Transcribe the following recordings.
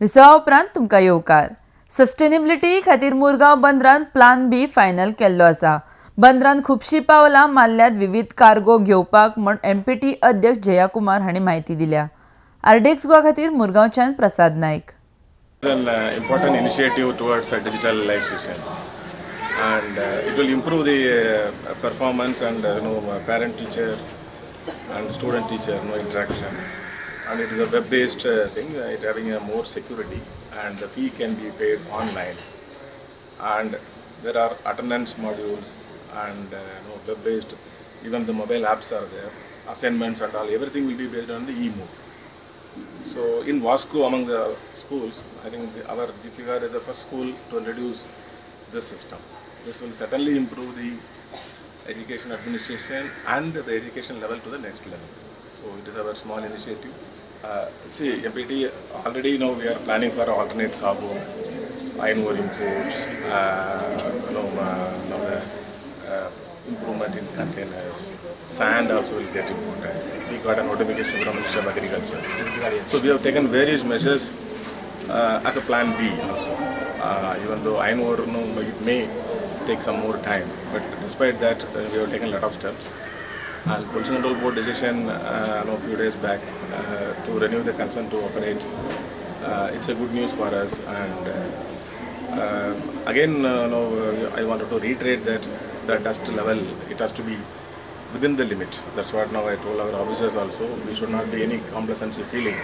विसवा उपरांत तुमकां येवकार. सस्टेनेबिलिटी खातीर मुरगांव बंदरान प्लान बी फायनल केल्लो आसा. बंदरान खुबशीं पावलां मारल्यात विविध कार्गो घेवपाक म्हण MPT अध्यक्ष जयाकुमार हांणी म्हायती दिल्या. आरडीएक्स गोवा खातीर मुरगांवच्यान प्रसाद नायक. An important initiative towards digitalization, and it will improve the performance and parent teacher and student teacher interaction, and it is a web based thing, it having a more security, and the fee can be paid online, and there are attendance modules and web based, even the mobile apps are there, assignments and all, everything will be based on the e-mode. So in Vasco, among the schools, I think our Jitligar is the first school to introduce this system. This will certainly improve the education administration and the education level to the next level. So it is our small initiative. See, MPT already we are planning for alternate cargo, iron ore imports, improvement in containers, sand also will get imported. We got a notification from Ministry of Agriculture. So we have taken various measures as a plan B also. Even though iron ore it may take some more time, but despite that we have taken a lot of steps. And Pollution Control Board decision a few days back to renew the consent to operate. It's a good news for us, and again I wanted to reiterate that the dust level, it has to be within the limit. That's what now I told our officers also. We should not be any complacency feeling.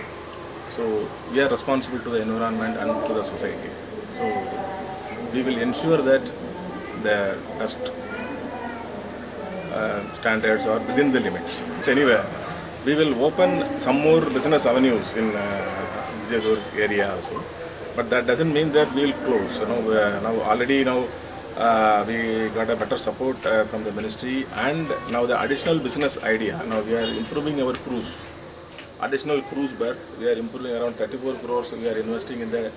So we are responsible to the environment and to the society. So we will ensure that the dust standards are within the limits. So anyway, we will open some more business avenues in Vijaydur area also. But that doesn't mean that we will close. Now already we got a better support from the ministry, and now the additional business idea. Now we are improving our cruise, additional cruise berth. We are improving around 34 crores. We are investing in the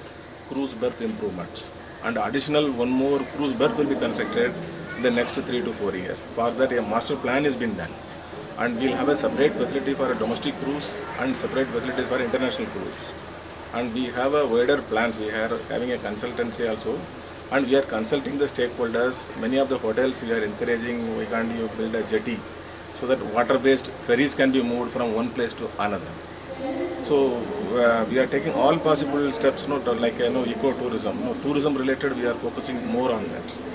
cruise berth improvements, and additional one more cruise berth will be constructed in the next 3 to 4 years. For that, a master plan has been done, and we'll have a separate facility for a domestic cruise and separate facilities for international cruise. And we have a wider plans. We are having a consultancy also. And we are consulting the stakeholders. Many of the hotels we are encouraging, we can't build a jetty so that water-based ferries can be moved from one place to another. So we are taking all possible steps, like eco-tourism. Tourism related, we are focusing more on that.